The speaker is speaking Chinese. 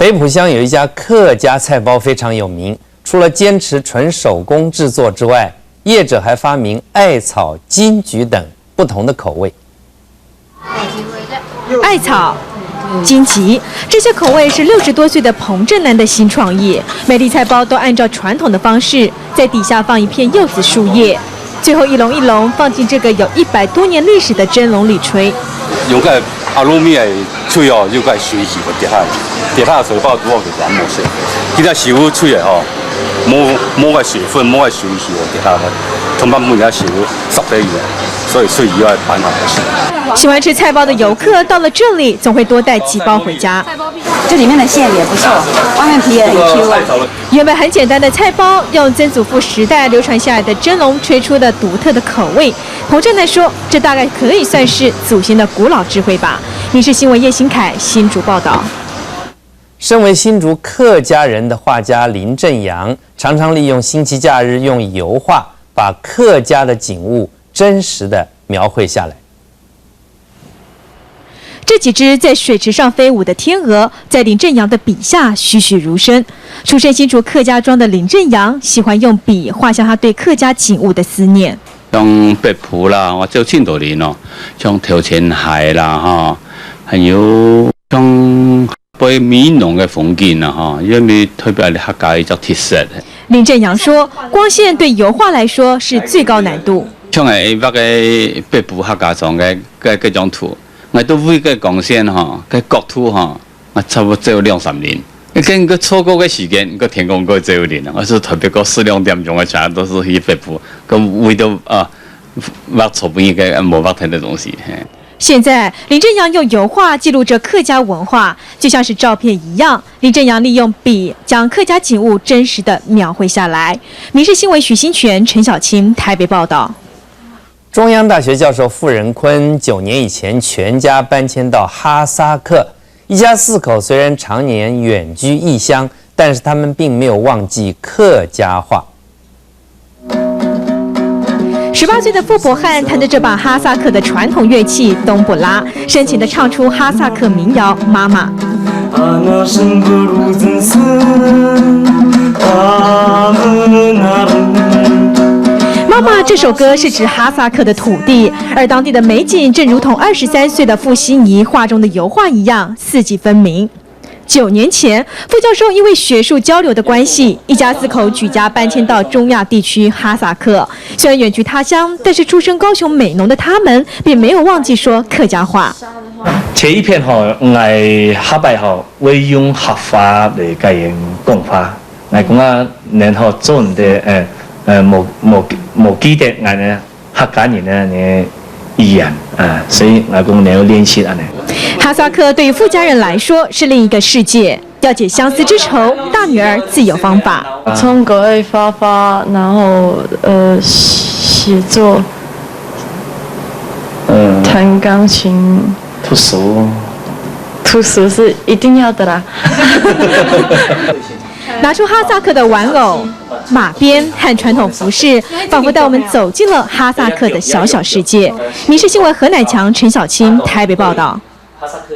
北埔乡有一家客家菜包非常有名，除了坚持纯手工制作之外，业者还发明艾草、金桔等不同的口味。艾草、金桔这些口味是60多岁的彭正南的新创意。每粒菜包都按照传统的方式，在底下放一片柚子树叶，最后一笼一笼放进这个有100多年历史的蒸笼里吹。用个阿鲁米的吹哦，就个水气个底下水包多就是安模式。其他食物吹的吼，冇个水分，冇个水气个底下个，同班每家食物10多元，所以吹以外办法不行。喜欢吃菜包的游客到了这里，总会多带几包回家。这里面的馅也不错，外面皮也很 Q 啊。原本很简单的菜包，用曾祖父时代流传下来的蒸笼吹出的独特的口味。彭正南说，这大概可以算是祖先的古老智慧吧。民视新闻叶新凯新竹报道。身为新竹客家人的画家林正阳，常常利用星期假日用油画把客家的景物真实的描绘下来。这几只在水池上飞舞的天鹅，在林正阳的笔下栩栩如生。出身新竹客家庄的林正阳，喜欢用笔画下他对客家景物的思念。像北埔啦，或者青岛林哦，像头前海啦哈，还有像背美浓的风景啦哈，因为特别的客家一种特色。林正阳说，光线对油画来说是最高难度。像係嗰個北埔客家莊嘅種圖，我都會嘅光線哈，嘅國土哈，我差不多只有2-3年。跟個錯過嘅時間，個天空個只有年，我是特別個4、5點鐘嘅全都是去北埔，咁為到畫錯本嘅冇畫睇的東西。现在，林正阳用油画记录着客家文化，就像是照片一样。林正阳利用笔将客家景物真实的描绘下来。民视新闻许新全、陈小青台北报道。中央大学教授傅仁坤9年以前全家搬迁到哈萨克，一家4口虽然常年远居异乡，但是他们并没有忘记客家话。18岁的傅伯汉弹着这把哈萨克的传统乐器冬不拉，深情地唱出哈萨克民谣《妈妈》。妈妈这首歌是指哈萨克的土地，而当地的美景正如同23岁的傅心怡画中的油画一样，四季分明。9年前，傅教授因为学术交流的关系，一家4口举家搬迁到中亚地区哈萨克。虽然远居他乡，但是出身高雄美浓的他们，并没有忘记说客家话。这一片我下摆会用客话来甲人讲话，来讲然后做的冇记得俺的客家人的语言所以我讲要练习安尼。哈萨克对于傅家人来说是另一个世界，要解相思之愁，大女儿自有方法。唱歌会画画，然后写作，弹钢琴，读书是一定要的啦。拿出哈萨克的玩偶、马鞭和传统服饰，仿佛带我们走进了哈萨克的小小世界。民视新闻何乃强、陈小青台北报道。哈萨克